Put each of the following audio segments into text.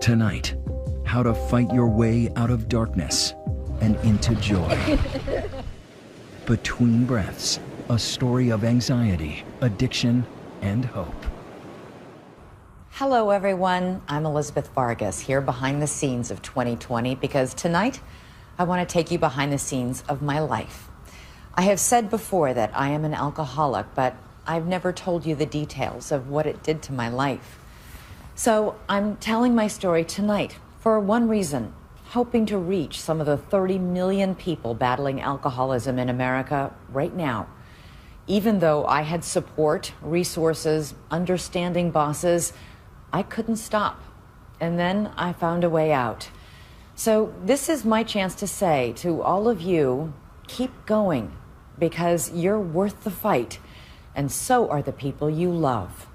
Tonight, how to fight your way out of darkness and into joy. Between Breaths, a story of anxiety, addiction, and hope. Hello, everyone. I'm Elizabeth Vargas, here behind the scenes of 2020, because tonight I want to take you behind the scenes of my life. I have said before that I am an alcoholic, but I've never told you the details of what it did to my life. So I'm telling my story tonight for one reason, hoping to reach some of the 30 million people battling alcoholism in America right now. Even though I had support, resources, understanding bosses, I couldn't stop. And then I found a way out. So this is my chance to say to all of you, keep going, because you're worth the fight, and so are the people you love.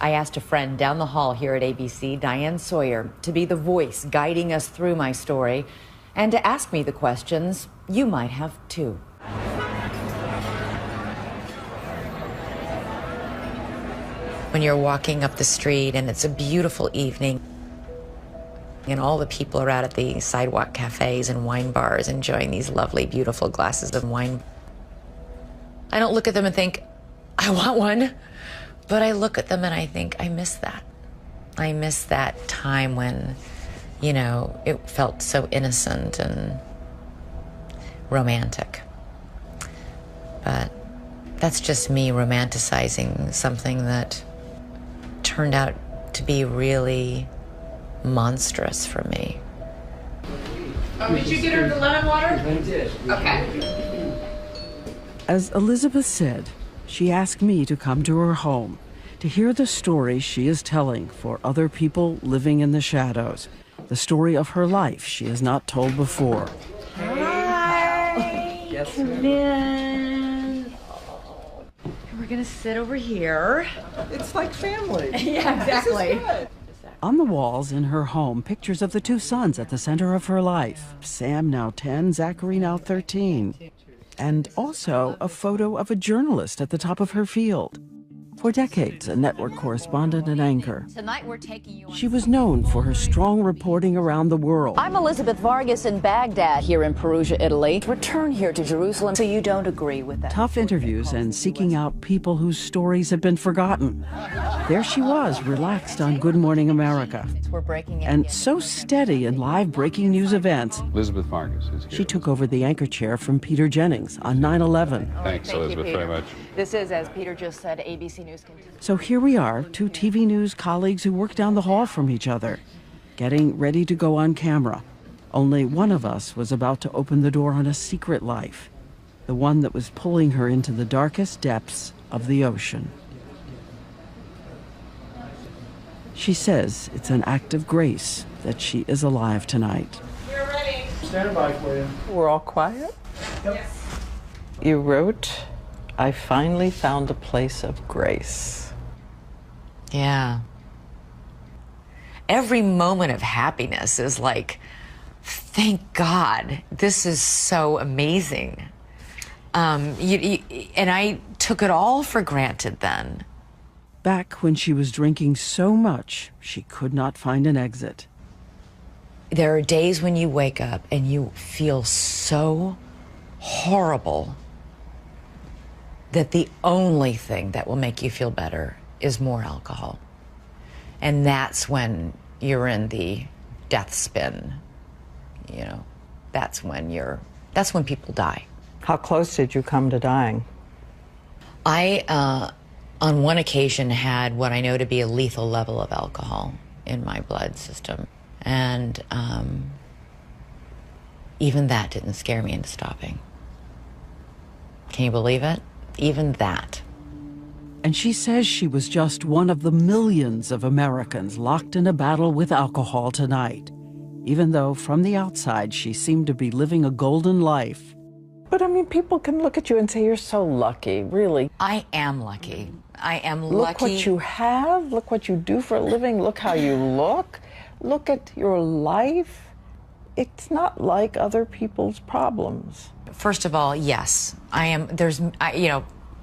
I asked a friend down the hall here at ABC, Diane Sawyer, to be the voice guiding us through my story and to ask me the questions you might have too. When you're walking up the street and it's a beautiful evening and all the people are out at the sidewalk cafes and wine bars enjoying these lovely, beautiful glasses of wine, I don't look at them and think, I want one. But I look at them and I think, I miss that. I miss that time when, you know, it felt so innocent and romantic. But that's just me romanticizing something that turned out to be really monstrous for me. Oh, did you get her the lemon water? I did. Okay. As Elizabeth said, she asked me to come to her home to hear the story she is telling for other people living in the shadows, the story of her life she has not told before. Hi, yes, come in. We're gonna sit over here. It's like family. Yeah, exactly. On the walls in her home, pictures of the two sons at the center of her life. Sam, now 10, Zachary, now 13. And also a photo of a journalist at the top of her field. For decades, a network correspondent and anchor. Tonight we're taking you on. She was known for her strong reporting around the world. I'm Elizabeth Vargas in Baghdad, here in Perugia, Italy. Return here to Jerusalem, so you don't agree with that. Tough interviews and seeking out people whose stories have been forgotten. There she was, relaxed on Good Morning America. We're breaking it And so steady in live breaking news events. Elizabeth Vargas is here. She took over the anchor chair from Peter Jennings on 9/11. Thanks, Elizabeth, very much. This is, as Peter just said, ABC News continues. So here we are, two TV news colleagues who work down the hall from each other, getting ready to go on camera. Only one of us was about to open the door on a secret life, the one that was pulling her into the darkest depths of the ocean. She says it's an act of grace that she is alive tonight. We're ready. Stand by for you. We're all quiet? Yep. Yes. You wrote, I finally found a place of grace. Yeah. Every moment of happiness is like, thank God, this is so amazing. And I took it all for granted then. Back when she was drinking so much, she could not find an exit. There are days when you wake up and you feel so horrible that the only thing that will make you feel better is more alcohol. And that's when you're in the death spin. You know, that's when people die. How close did you come to dying? I, on one occasion, had what I know to be a lethal level of alcohol in my blood system. And even that didn't scare me into stopping. Can you believe it? Even that. And she says she was just one of the millions of Americans locked in a battle with alcohol tonight, even though from the outside she seemed to be living a golden life. But I mean, people can look at you and say, you're so lucky, really. I am lucky. I am lucky. Look what you have, look what you do for a living, look how you look at your life. It's not like other people's problems. First of all, yes, I am.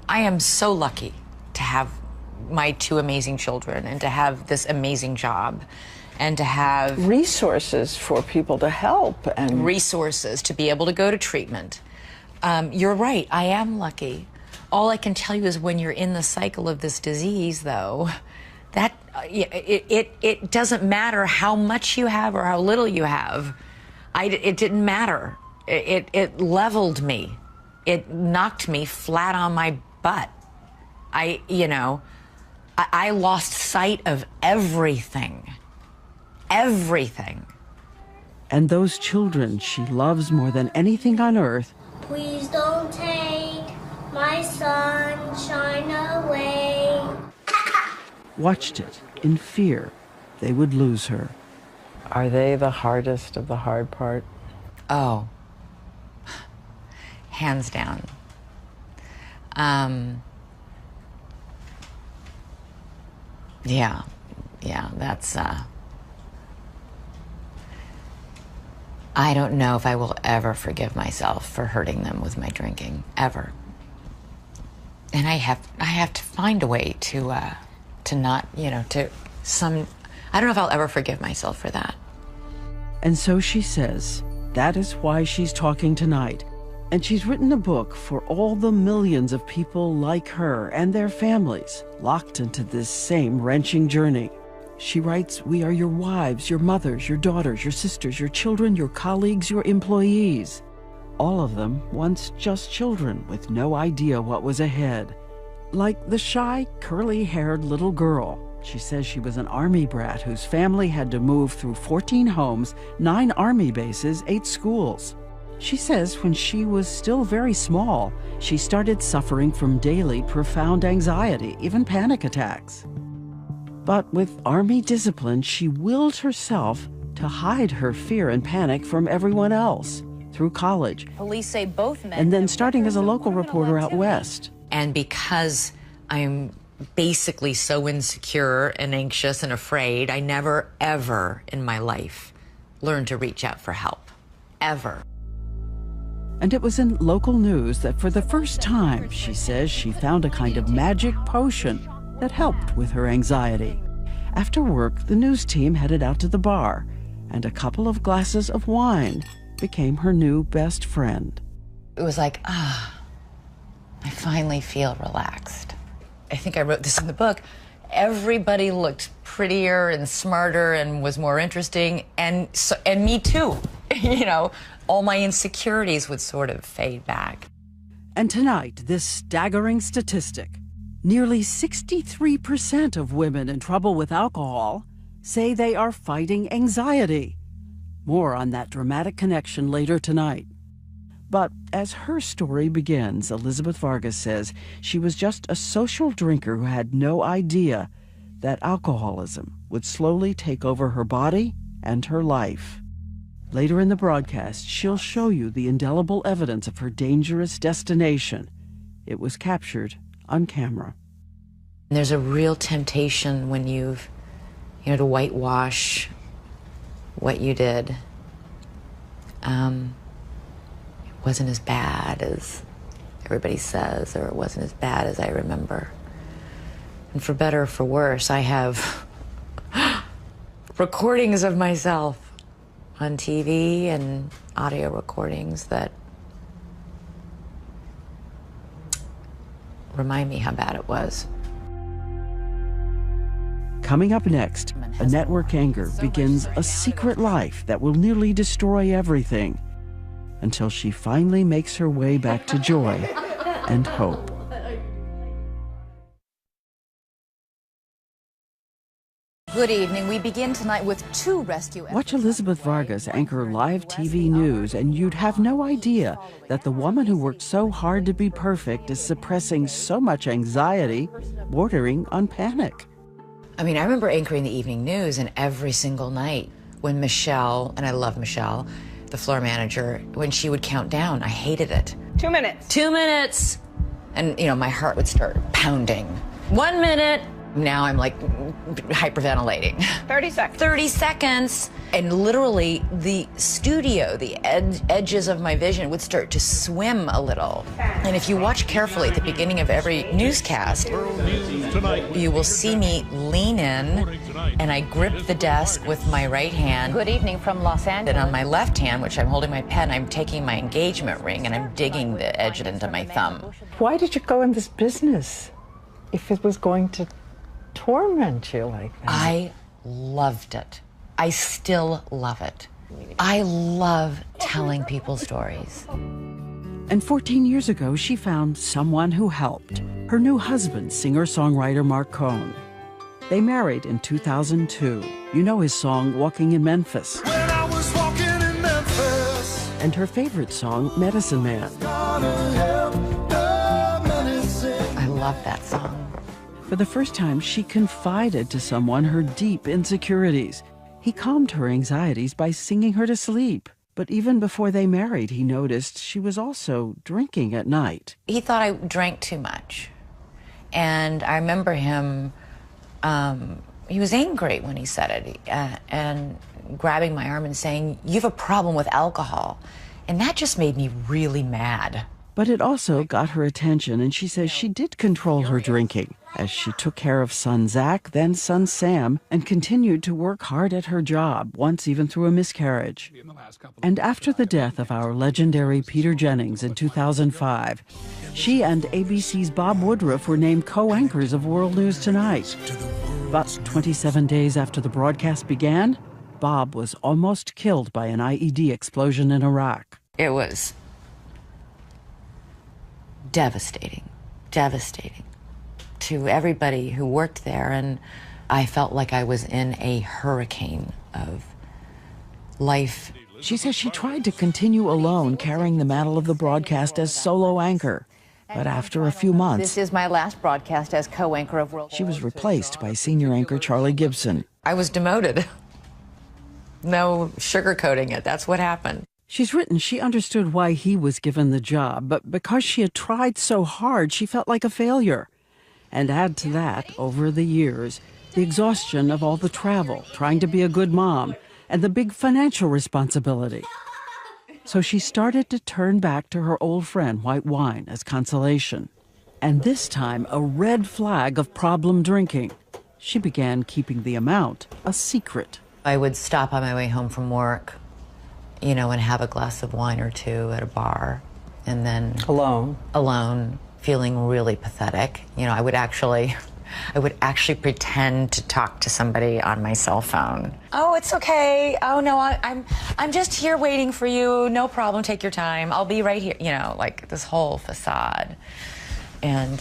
I am so lucky to have my two amazing children and to have this amazing job and to have resources for people to help and resources to be able to go to treatment. You're right, I am lucky. All I can tell you is when you're in the cycle of this disease, though, that it doesn't matter how much you have or how little you have. It didn't matter. It leveled me. It knocked me flat on my butt. I lost sight of everything. Everything. And those children she loves more than anything on earth. Please don't take my sunshine away. Watched it in fear they would lose her. Are they the hardest of the hard part? Oh, hands down. Yeah, that's, I don't know if I will ever forgive myself for hurting them with my drinking, ever. And I have to find a way to not, I don't know if I'll ever forgive myself for that. And so she says that is why she's talking tonight. And she's written a book for all the millions of people like her and their families locked into this same wrenching journey. She writes, we are your wives, your mothers, your daughters, your sisters, your children, your colleagues, your employees. All of them once just children with no idea what was ahead. Like the shy, curly-haired little girl. She says she was an Army brat whose family had to move through 14 homes, 9 Army bases, 8 schools. She says when she was still very small, she started suffering from daily profound anxiety, even panic attacks. But with Army discipline, she willed herself to hide her fear and panic from everyone else through college. Police say both men. And then starting as a local reporter out west. And because I'm basically so insecure and anxious and afraid, I never, ever in my life learned to reach out for help. Ever. And it was in local news that for the first time, she says, she found a kind of magic potion that helped with her anxiety. After work, the news team headed out to the bar, and a couple of glasses of wine became her new best friend. It was like, I finally feel relaxed. I think I wrote this in the book. Everybody looked prettier and smarter and was more interesting, and me too. All my insecurities would sort of fade back. And tonight, this staggering statistic. Nearly 63% of women in trouble with alcohol say they are fighting anxiety. More on that dramatic connection later tonight. But as her story begins, Elizabeth Vargas says she was just a social drinker who had no idea that alcoholism would slowly take over her body and her life. Later in the broadcast, she'll show you the indelible evidence of her dangerous destination. It was captured on camera. There's a real temptation when you've, to whitewash what you did. It wasn't as bad as everybody says, or it wasn't as bad as I remember. And for better or for worse, I have recordings of myself on TV and audio recordings that remind me how bad it was. Coming up next, a network anger begins a secret life that will nearly destroy everything until she finally makes her way back to joy and hope. Good evening. We begin tonight with 2 rescue efforts. Watch Elizabeth Vargas anchor live TV news, and you'd have no idea that the woman who worked so hard to be perfect is suppressing so much anxiety, bordering on panic. I mean, I remember anchoring the evening news, and every single night when Michelle, and I love Michelle, the floor manager, when she would count down, I hated it. 2 minutes. 2 minutes! And, my heart would start pounding. 1 minute! Now I'm like hyperventilating. 30 seconds. 30 seconds. And literally the studio, the edges of my vision would start to swim a little. And if you watch carefully at the beginning of every newscast, you will see me lean in and I gripped the desk with my right hand. Good evening from Los Angeles. And on my left hand, which I'm holding my pen, I'm taking my engagement ring and I'm digging the edge into my thumb. Why did you go in this business if it was going to torment you like that? I loved it. I still love it. I love telling people stories. And 14 years ago, she found someone who helped. Her new husband, singer-songwriter Mark Cohn. They married in 2002. You know his song, Walking in Memphis. When I was walking in Memphis. And her favorite song, Medicine Man. I love that song. For the first time, she confided to someone her deep insecurities. He calmed her anxieties by singing her to sleep. But even before they married, he noticed she was also drinking at night. He thought I drank too much. And I remember him, he was angry when he said it, and grabbing my arm and saying, "You have a problem with alcohol." And that just made me really mad. But it also got her attention, and she says she did control her drinking as she took care of son Zach, then son Sam, and continued to work hard at her job, once even through a miscarriage. And after the death of our legendary Peter Jennings in 2005, she and ABC's Bob Woodruff were named co-anchors of World News Tonight. But 27 days after the broadcast began, Bob was almost killed by an IED explosion in Iraq. It was devastating, devastating to everybody who worked there, and I felt like I was in a hurricane of life. She says she tried to continue alone, carrying the mantle of the broadcast as solo anchor. But after a few months, This is my last broadcast as co-anchor of World. she was replaced by senior anchor Charlie Gibson. I was demoted. No sugarcoating it. That's what happened. She's written she understood why he was given the job, but because she had tried so hard, she felt like a failure. And add to that, over the years, the exhaustion of all the travel, trying to be a good mom, and the big financial responsibility. So she started to turn back to her old friend, white wine, as consolation. And this time, a red flag of problem drinking. She began keeping the amount a secret. I would stop on my way home from work, you know, and have a glass of wine or two at a bar, and then alone, feeling really pathetic. You know, I would actually pretend to talk to somebody on my cell phone. Oh, it's okay. Oh no, I'm just here waiting for you. No problem. Take your time. I'll be right here. You know, like this whole facade, and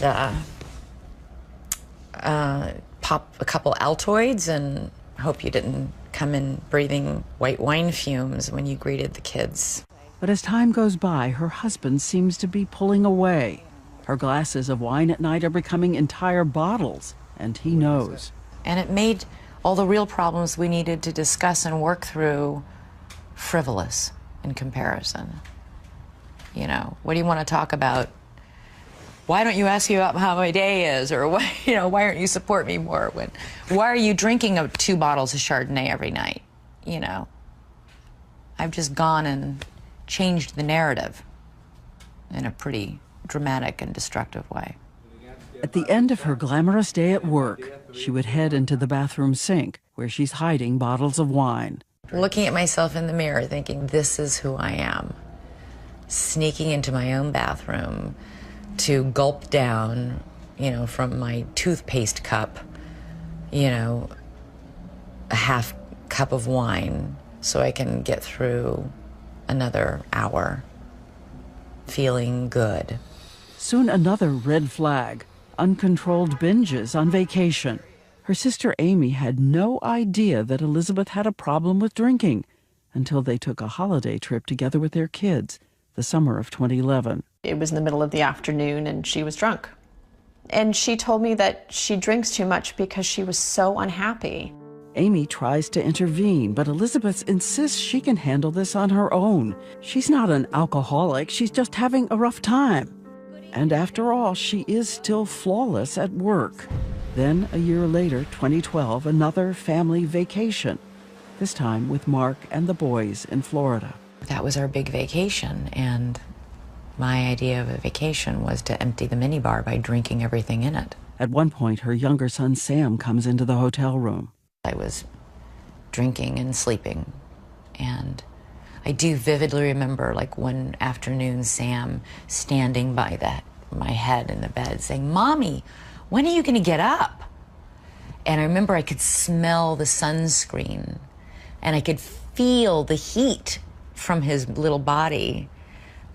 pop a couple Altoids and hope you didn't come in breathing white wine fumes when you greeted the kids. But as time goes by, her husband seems to be pulling away. Her glasses of wine at night are becoming entire bottles, and he knows. And it made all the real problems we needed to discuss and work through frivolous in comparison. You know, what do you want to talk about? Why don't you ask me about how my day is? Or why, you know, why aren't you support me more? Why are you drinking 2 bottles of Chardonnay every night? You know, I've just gone and changed the narrative in a pretty dramatic and destructive way. At the end of her glamorous day at work, she would head into the bathroom sink, where she's hiding bottles of wine. Looking at myself in the mirror, thinking, this is who I am. Sneaking into my own bathroom to gulp down, you know, from my toothpaste cup, you know, a half cup of wine so I can get through another hour feeling good. Soon another red flag, uncontrolled binges on vacation. Her sister Amy had no idea that Elizabeth had a problem with drinking until they took a holiday trip together with their kids, the summer of 2011. It was in the middle of the afternoon and she was drunk. And she told me that she drinks too much because she was so unhappy. Amy tries to intervene, but Elizabeth insists she can handle this on her own. She's not an alcoholic, she's just having a rough time. And after all, she is still flawless at work. Then, a year later, 2012, another family vacation, this time with Mark and the boys in Florida. That was our big vacation, and my idea of a vacation was to empty the minibar by drinking everything in it. At one point, her younger son Sam comes into the hotel room. I was drinking and sleeping. And I do vividly remember, like, one afternoon, Sam standing by my head in the bed saying, "Mommy, when are you gonna get up?" And I remember I could smell the sunscreen and I could feel the heat from his little body,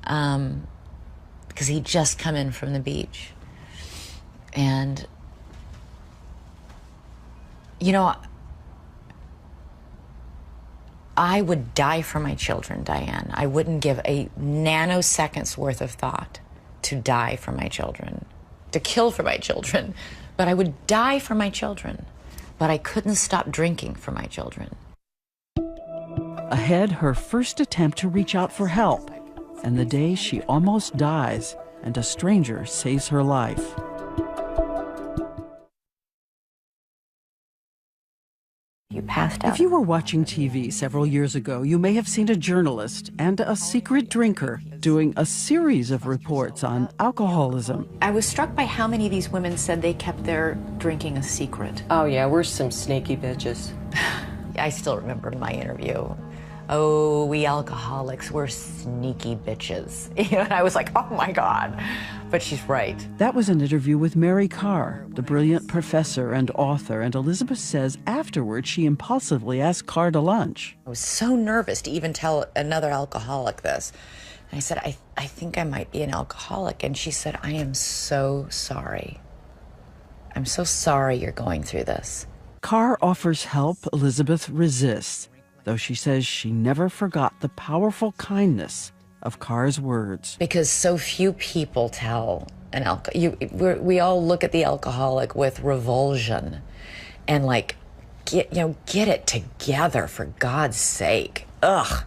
because he'd just come in from the beach. And, you know, I would die for my children, Diane. I wouldn't give a nanosecond's worth of thought to die for my children, to kill for my children. But I would die for my children. But I couldn't stop drinking for my children. Ahead, her first attempt to reach out for help, and the day she almost dies and a stranger saves her life. You passed out. If you were watching TV several years ago, you may have seen a journalist and a secret drinker doing a series of reports on alcoholism. I was struck by how many of these women said they kept their drinking a secret. Oh yeah, we're some sneaky bitches. I still remember my interview. "Oh, we alcoholics, we're sneaky bitches." You know, and I was like, oh my God. But she's right. That was an interview with Mary Carr, the brilliant professor and author, and Elizabeth says afterward she impulsively asked Carr to lunch. I was so nervous to even tell another alcoholic this. And I said, I think I might be an alcoholic. And she said, "I am so sorry. I'm so sorry you're going through this." Carr offers help. Elizabeth resists, though she says she never forgot the powerful kindness of Carr's words. Because so few people tell an we all look at the alcoholic with revulsion and like, get it together, for God's sake. Ugh,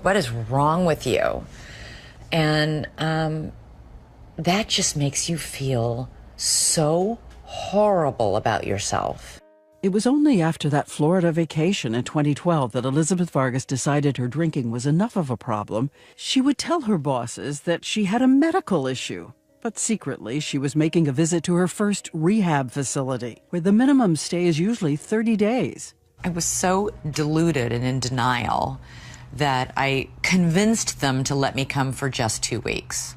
what is wrong with you? And that just makes you feel so horrible about yourself. It was only after that Florida vacation in 2012 that Elizabeth Vargas decided her drinking was enough of a problem. She would tell her bosses that she had a medical issue, but secretly she was making a visit to her first rehab facility, where the minimum stay is usually 30 days. I was so deluded and in denial that I convinced them to let me come for just 2 weeks.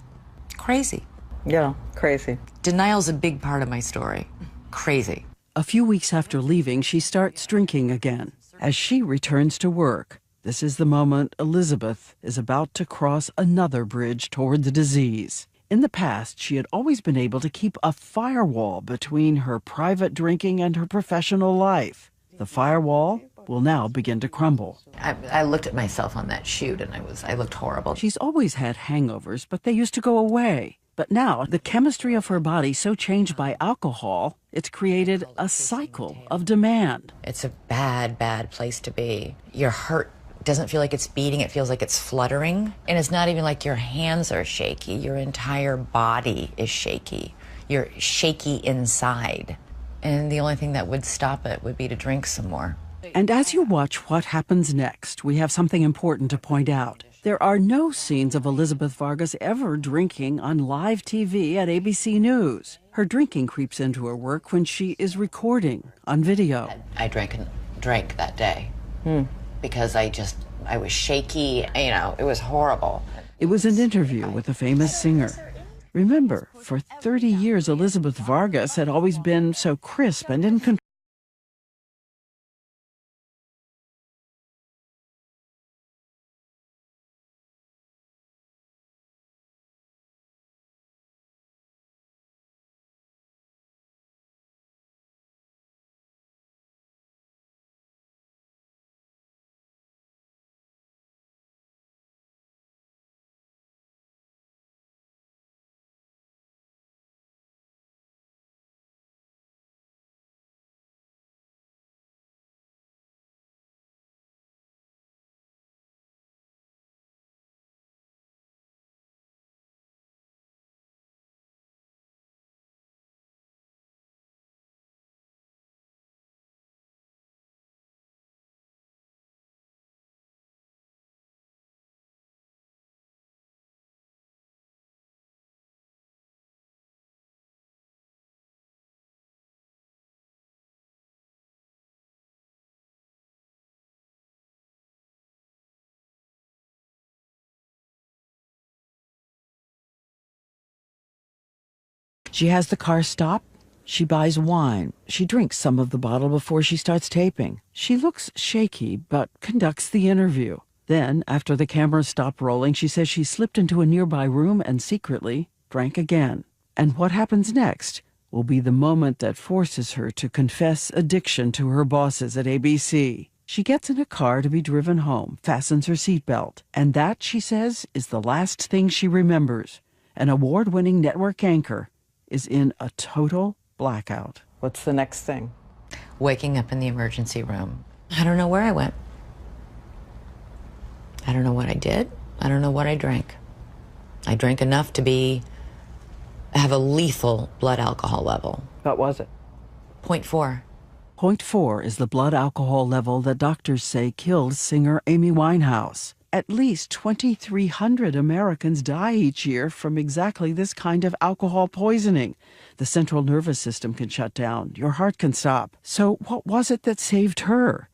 Crazy. Yeah, crazy. Denial's a big part of my story. Crazy. A few weeks after leaving, she starts drinking again. As she returns to work, this is the moment Elizabeth is about to cross another bridge toward the disease. In the past, she had always been able to keep a firewall between her private drinking and her professional life. The firewall will now begin to crumble. I looked at myself on that shoot and I looked horrible. She's always had hangovers, but they used to go away. But now, the chemistry of her body so changed by alcohol, it's created a cycle of demand. It's a bad, bad place to be. Your heart doesn't feel like it's beating, it feels like it's fluttering. And it's not even like your hands are shaky, your entire body is shaky. You're shaky inside. And the only thing that would stop it would be to drink some more. And as you watch what happens next, we have something important to point out. There are no scenes of Elizabeth Vargas ever drinking on live TV at ABC News. Her drinking creeps into her work when she is recording on video. I drank that day because I was shaky, it was horrible. It was an interview with a famous singer. Remember, for 30 years, Elizabeth Vargas had always been so crisp and in control. She has the car stop. She buys wine. She drinks some of the bottle before she starts taping. She looks shaky, but conducts the interview. Then, after the cameras stop rolling, she says she slipped into a nearby room and secretly drank again. And what happens next will be the moment that forces her to confess addiction to her bosses at ABC. She gets in a car to be driven home, fastens her seatbelt, and that, she says, is the last thing she remembers. An award-winning network anchor is in a total blackout. What's the next thing? Waking up in the emergency room. I don't know where I went. I don't know what I did. I don't know what I drank. I drank enough to have a lethal blood alcohol level. What was it? 0.4. 0.4 is the blood alcohol level that doctors say killed singer Amy Winehouse. At least 2,300 Americans die each year from exactly this kind of alcohol poisoning. The central nervous system can shut down. Your heart can stop. So what was it that saved her?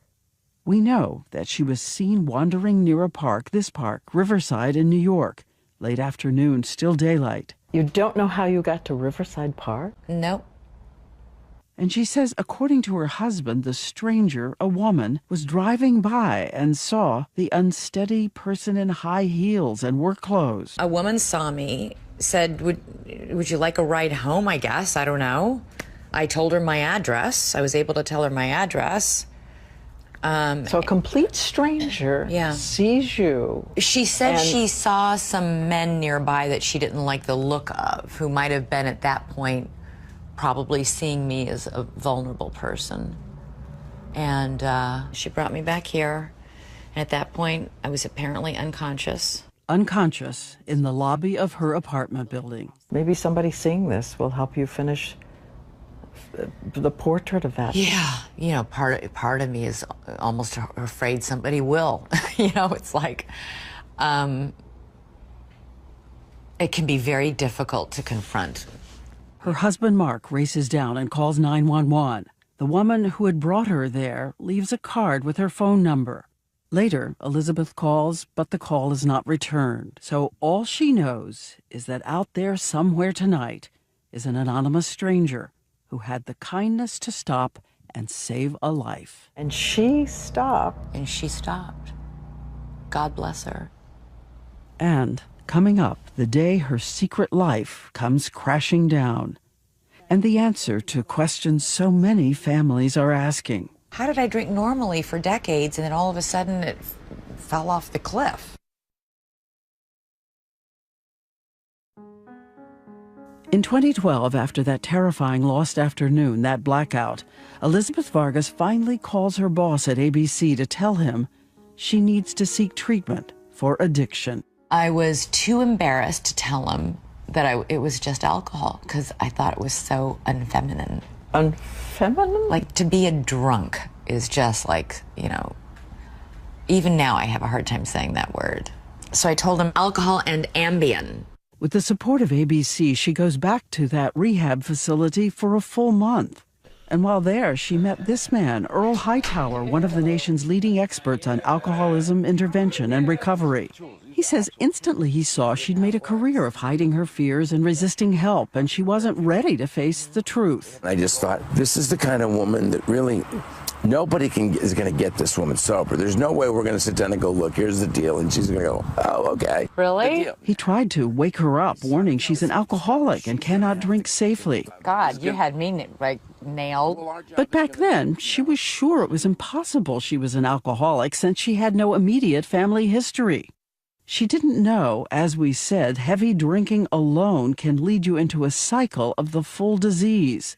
We know that she was seen wandering near a park, this park, Riverside in New York. Late afternoon, still daylight. You don't know how you got to Riverside Park? Nope. And she says, according to her husband, the stranger, a woman, was driving by and saw the unsteady person in high heels and work clothes. A woman saw me, said, would you like a ride home, I guess? I don't know. I told her my address. I was able to tell her my address. So a complete stranger sees you. She said she saw some men nearby that she didn't like the look of, who might have been at that point probably seeing me as a vulnerable person. And she brought me back here. And at that point, I was apparently unconscious. Unconscious in the lobby of her apartment building. Maybe somebody seeing this will help you finish the portrait of that. Yeah, you know, part of me is almost afraid somebody will. You know, it's like, it can be very difficult to confront. Her husband, Mark, races down and calls 911. The woman who had brought her there leaves a card with her phone number. Later, Elizabeth calls, but the call is not returned. So all she knows is that out there somewhere tonight is an anonymous stranger who had the kindness to stop and save a life. And she stopped. And she stopped. God bless her. And coming up, the day her secret life comes crashing down. And the answer to questions so many families are asking. How did I drink normally for decades and then all of a sudden it fell off the cliff? In 2012, after that terrifying lost afternoon, that blackout, Elizabeth Vargas finally calls her boss at ABC to tell him she needs to seek treatment for addiction. I was too embarrassed to tell him that it was just alcohol because I thought it was so unfeminine. Unfeminine? Like, to be a drunk is just like, you know, even now I have a hard time saying that word. So I told him alcohol and Ambien. With the support of ABC, she goes back to that rehab facility for a full month. And while there, she met this man, Earl Hightower, one of the nation's leading experts on alcoholism, intervention, and recovery. He says instantly he saw she'd made a career of hiding her fears and resisting help, and she wasn't ready to face the truth. I just thought, this is the kind of woman that really, nobody is going to get this woman sober. There's no way we're going to sit down and go, look, here's the deal, and she's going to go, oh, okay. Really? He tried to wake her up, warning she's an alcoholic and cannot drink safely. God, you had me, like, nailed. But back then, she was sure it was impossible she was an alcoholic since she had no immediate family history. She didn't know, as we said, heavy drinking alone can lead you into a cycle of the full disease.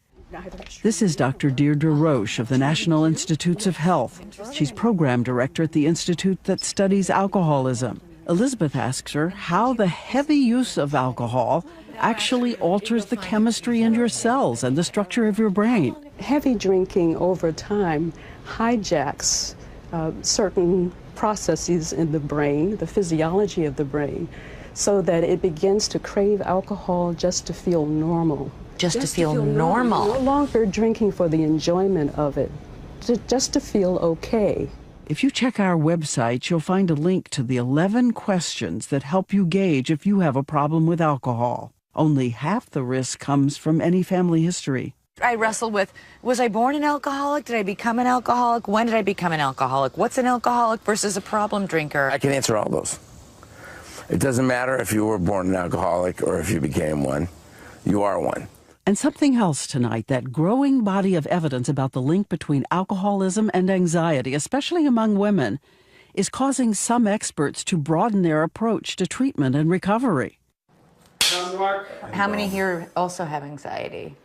This is Dr. Deirdre Roche of the National Institutes of Health. She's program director at the institute that studies alcoholism. Elizabeth asks her how the heavy use of alcohol actually alters the chemistry in your cells and the structure of your brain. Heavy drinking over time hijacks certain processes in the brain, the physiology of the brain, so that it begins to crave alcohol just to feel normal. Just to feel normal. No longer drinking for the enjoyment of it, just to feel okay. If you check our website, you'll find a link to the 11 questions that help you gauge if you have a problem with alcohol. Only half the risk comes from any family history. I wrestle with, was I born an alcoholic? Did I become an alcoholic? When did I become an alcoholic? What's an alcoholic versus a problem drinker? I can answer all those. It doesn't matter if you were born an alcoholic or if you became one. You are one. And something else tonight, that growing body of evidence about the link between alcoholism and anxiety, especially among women, is causing some experts to broaden their approach to treatment and recovery. How many here also have anxiety?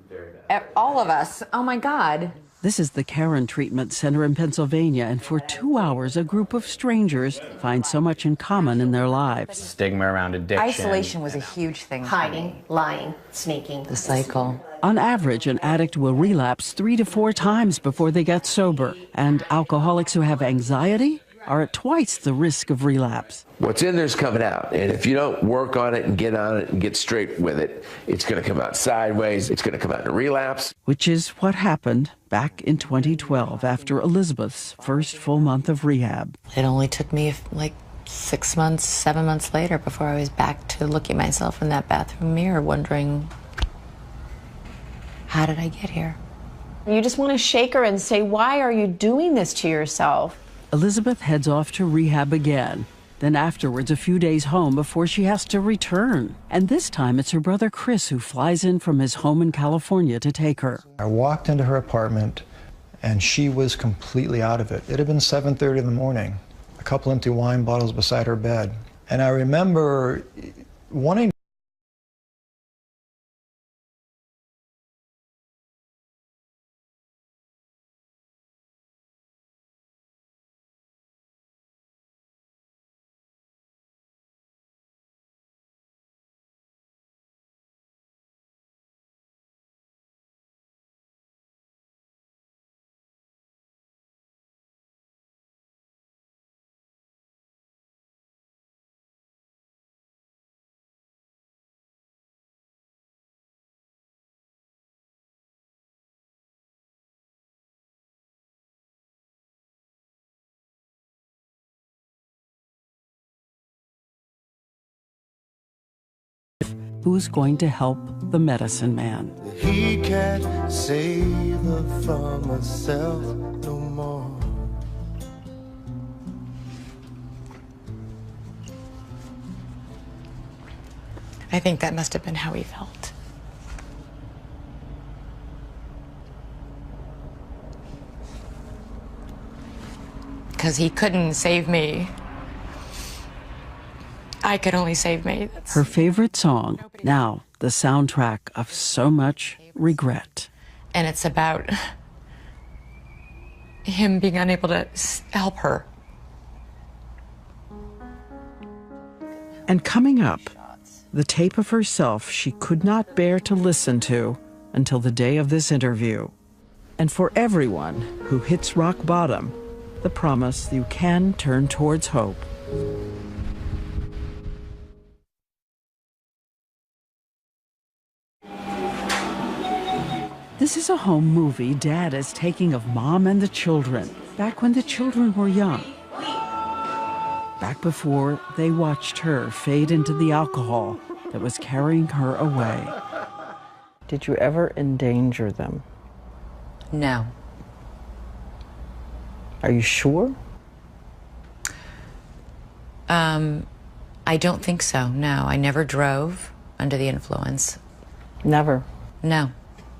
Very bad. All of us. Oh my God. This is the Karen Treatment Center in Pennsylvania, and for 2 hours, a group of strangers find so much in common in their lives. Stigma around addiction. Isolation was a huge thing. Hiding, lying, sneaking. The cycle. On average, an addict will relapse 3 to 4 times before they get sober, and alcoholics who have anxiety are at twice the risk of relapse. What's in there's coming out, and if you don't work on it and get on it and get straight with it, it's going to come out sideways. It's going to come out in a relapse. Which is what happened back in 2012 after Elizabeth's first full month of rehab. It only took me like 6 months, 7 months later before I was back to looking at myself in that bathroom mirror wondering, how did I get here? You just want to shake her and say, why are you doing this to yourself? Elizabeth heads off to rehab again, then afterwards a few days home before she has to return. And this time it's her brother Chris who flies in from his home in California to take her. I walked into her apartment and she was completely out of it. It had been 7:30 in the morning, a couple empty wine bottles beside her bed. And I remember wanting who's going to help the medicine man. He can't save her from herself no more. I think that must have been how he felt. Because he couldn't save me. I could only save me. Her favorite song, now the soundtrack of so much regret. And it's about him being unable to help her. And coming up, the tape of herself she could not bear to listen to until the day of this interview. And for everyone who hits rock bottom, the promise you can turn towards hope. This is a home movie Dad is taking of Mom and the children, back when the children were young. Back before they watched her fade into the alcohol that was carrying her away. Did you ever endanger them? No. Are you sure? I don't think so, no. I never drove under the influence. Never? No.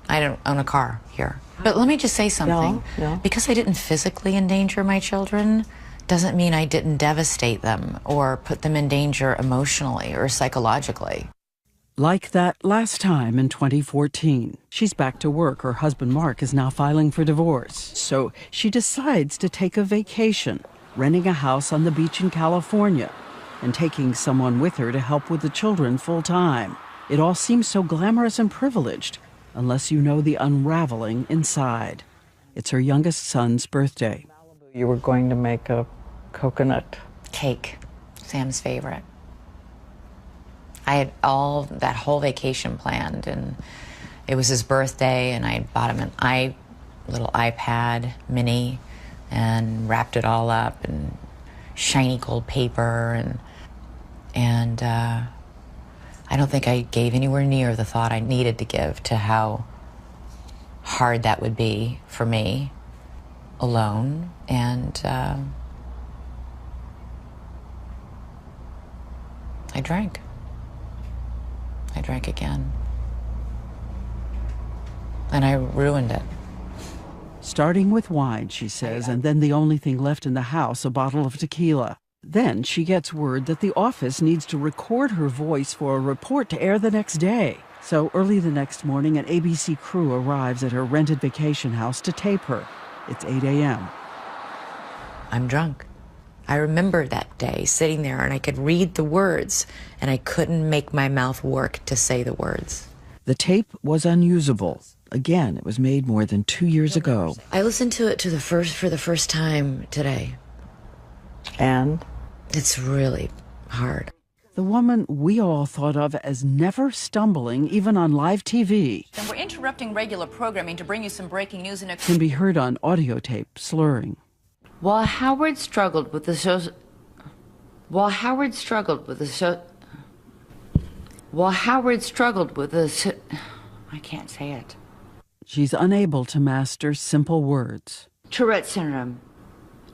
I don't own a car here. But let me just say something. No. Because I didn't physically endanger my children doesn't mean I didn't devastate them or put them in danger emotionally or psychologically. Like that last time in 2014. She's back to work. Her husband, Mark, is now filing for divorce. So she decides to take a vacation, renting a house on the beach in California and taking someone with her to help with the children full time. It all seems so glamorous and privileged, unless you know the unraveling inside. It's her youngest son's birthday. You were going to make a coconut cake, Sam's favorite. I had that whole vacation planned, and it was his birthday, and I bought him an little iPad mini and wrapped it all up in shiny gold paper, and I don't think I gave anywhere near the thought I needed to give to how hard that would be for me alone. And I drank. I drank again. And I ruined it. Starting with wine, she says, and then the only thing left in the house, a bottle of tequila. Then she gets word that the office needs to record her voice for a report to air the next day. So early the next morning, an ABC crew arrives at her rented vacation house to tape her. It's 8 a.m. I'm drunk. I remember that day sitting there and I could read the words and I couldn't make my mouth work to say the words. The tape was unusable. Again, it was made more than 2 years ago. I listened to it for the first time today. And? It's really hard. The woman we all thought of as never stumbling, even on live TV, And we're interrupting regular programming to bring you some breaking news can be heard on audio tape slurring. While Howard struggled with the I can't say it. She's unable to master simple words. Tourette syndrome.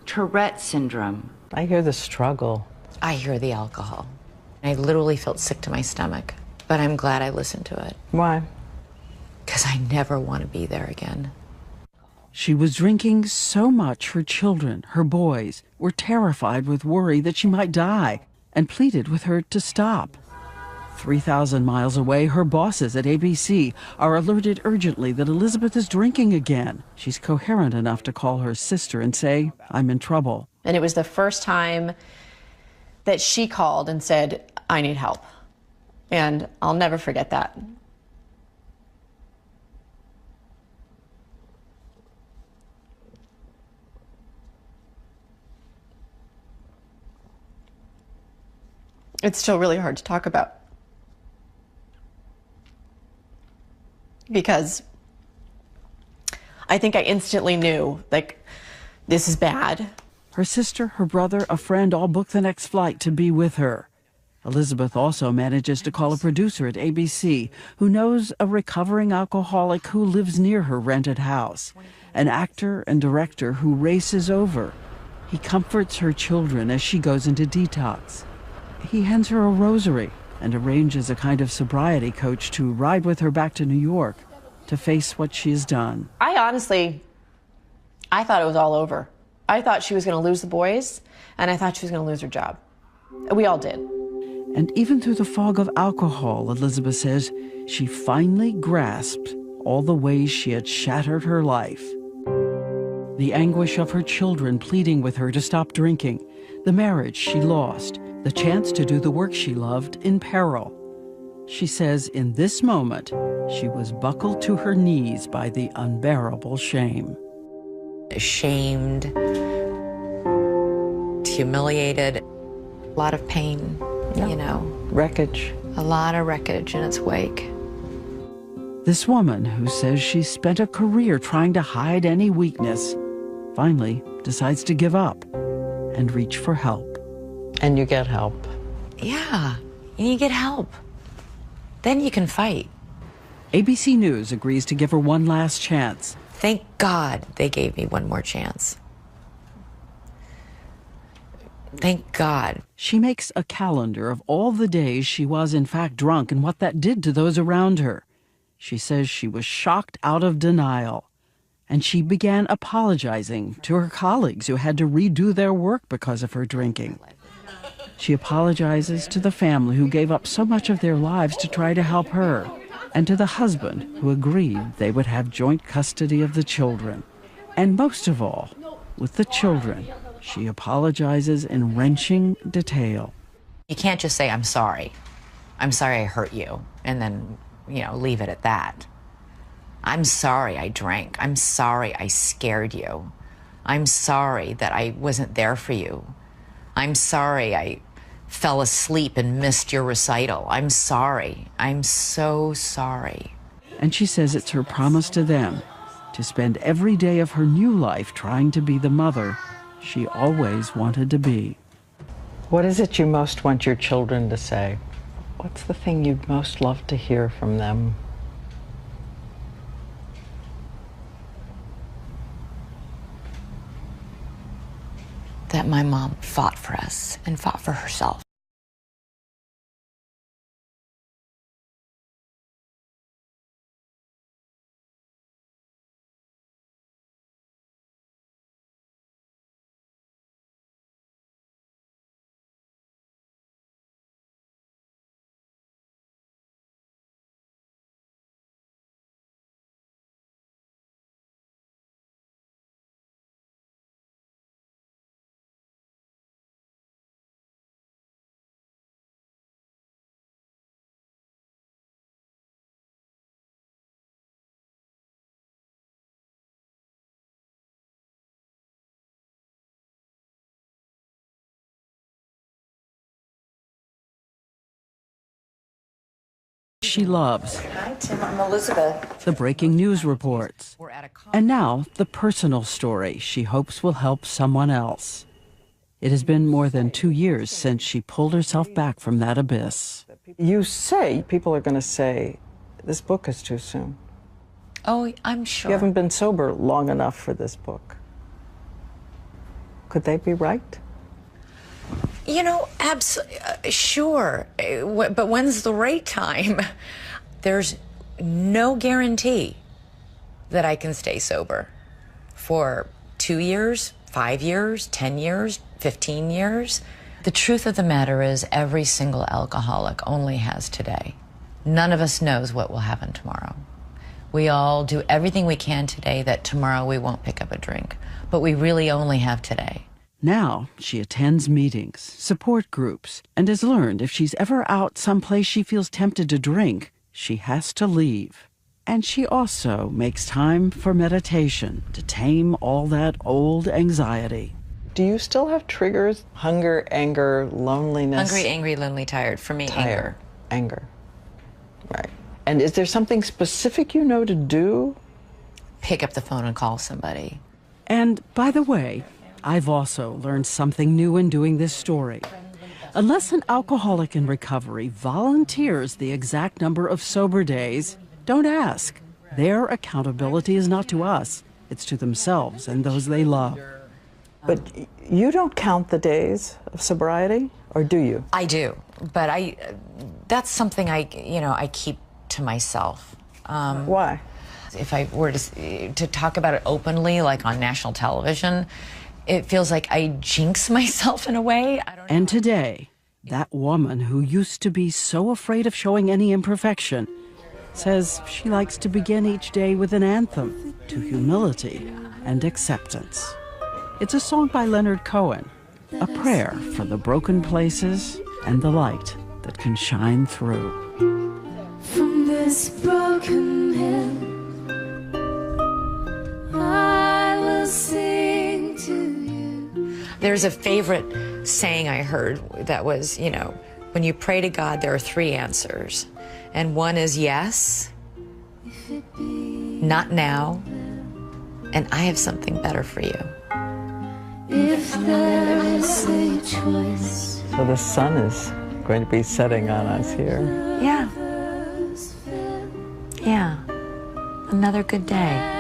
Tourette syndrome. I hear the struggle. I hear the alcohol. I literally felt sick to my stomach, but I'm glad I listened to it. Why? Because I never want to be there again. She was drinking so much her children, her boys, were terrified with worry that she might die and pleaded with her to stop. 3,000 miles away, her bosses at ABC are alerted urgently that Elizabeth is drinking again. She's coherent enough to call her sister and say, "I'm in trouble." And it was the first time that she called and said, "I need help." And I'll never forget that. It's still really hard to talk about. Because I think I instantly knew, like, this is bad. Her sister, her brother, a friend all book the next flight to be with her. Elizabeth also manages to call a producer at ABC who knows a recovering alcoholic who lives near her rented house, an actor and director who races over. He comforts her children as she goes into detox. He hands her a rosary and arranges a kind of sobriety coach to ride with her back to New York to face what she's done. I thought it was all over. I thought she was going to lose the boys, and I thought she was going to lose her job. We all did. And even through the fog of alcohol, Elizabeth says, she finally grasped all the ways she had shattered her life. The anguish of her children pleading with her to stop drinking, the marriage she lost, the chance to do the work she loved in peril. She says in this moment, she was buckled to her knees by the unbearable shame. Ashamed, humiliated, a lot of pain, you know. Wreckage. A lot of wreckage in its wake. This woman, who says she spent a career trying to hide any weakness, finally decides to give up and reach for help. And you get help. Yeah, and you get help. Then you can fight. ABC News agrees to give her one last chance. Thank God they gave me one more chance. Thank God. She makes a calendar of all the days she was in fact drunk and what that did to those around her. She says she was shocked out of denial. And she began apologizing to her colleagues who had to redo their work because of her drinking. She apologizes to the family who gave up so much of their lives to try to help her, and to the husband who agreed they would have joint custody of the children. And most of all, with the children, she apologizes in wrenching detail. You can't just say, "I'm sorry. I'm sorry I hurt you," and then, leave it at that. I'm sorry I drank. I'm sorry I scared you. I'm sorry that I wasn't there for you. I'm sorry I fell asleep and missed your recital. I'm sorry. I'm so sorry. And she says it's her promise to them to spend every day of her new life trying to be the mother she always wanted to be. What is it you most want your children to say? What's the thing you'd most love to hear from them? That my mom fought for us and fought for herself. She loves. Hi, Tim. I'm Elizabeth. The breaking news reports. And now, the personal story she hopes will help someone else. It has been more than 2 years since she pulled herself back from that abyss. You say, people are going to say, this book is too soon. Oh, I'm sure. You haven't been sober long enough for this book. Could they be right? You know, sure. But when's the right time? There's no guarantee that I can stay sober for 2 years, 5 years, 10 years, 15 years. The truth of the matter is every single alcoholic only has today. None of us knows what will happen tomorrow. We all do everything we can today that tomorrow we won't pick up a drink, but we really only have today. Now she attends meetings, support groups, and has learned if she's ever out someplace she feels tempted to drink, she has to leave. And she also makes time for meditation to tame all that old anxiety. Do you still have triggers? Hunger, anger, loneliness? Hungry, angry, lonely, tired. For me, Tired. Anger. Right. And is there something specific you know to do? Pick up the phone and call somebody. And by the way, I've also learned something new in doing this story. Unless an alcoholic in recovery volunteers the exact number of sober days, don't ask. Their accountability is not to us, it's to themselves and those they love. But you don't count the days of sobriety, or do you? I do, but that's something I keep to myself. Why? If I were to talk about it openly, like on national television, it feels like I jinx myself in a way. I don't know. And today, that woman who used to be so afraid of showing any imperfection says she likes to begin each day with an anthem to humility and acceptance. It's a song by Leonard Cohen, a prayer for the broken places and the light that can shine through. From this broken hill, I will sing to you. There's a favorite saying I heard that was, when you pray to God, there are 3 answers. And one is yes, not now, and I have something better for you. If there is a choice. So the sun is going to be setting on us here. Yeah. Yeah. Another good day.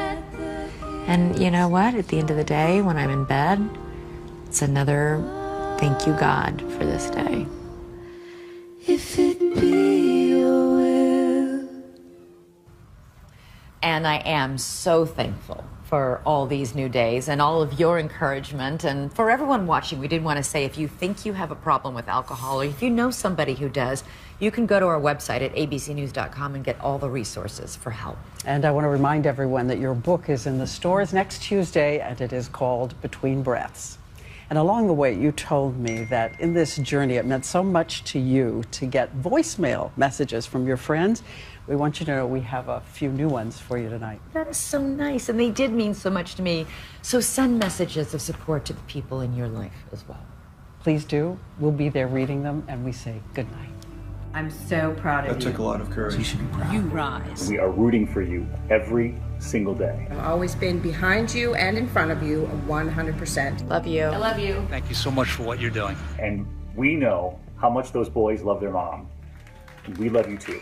And you know what? At the end of the day, when I'm in bed, it's another thank you, God, for this day. If it be your will. And I am so thankful for all these new days and all of your encouragement. And for everyone watching, we did want to say, if you think you have a problem with alcohol, or if you know somebody who does, you can go to our website at abcnews.com and get all the resources for help. And I want to remind everyone that your book is in the stores next Tuesday, and it is called Between Breaths. And along the way, you told me that in this journey, it meant so much to you to get voicemail messages from your friends. We want you to know we have a few new ones for you tonight. That is so nice, and they did mean so much to me. So send messages of support to the people in your life as well. Please do. We'll be there reading them, and we say good night. I'm so proud of you. That took a lot of courage. You should be proud. You rise. We are rooting for you every single day. I've always been behind you and in front of you 100%. Love you. I love you. Thank you so much for what you're doing. And we know how much those boys love their mom. and we love you too.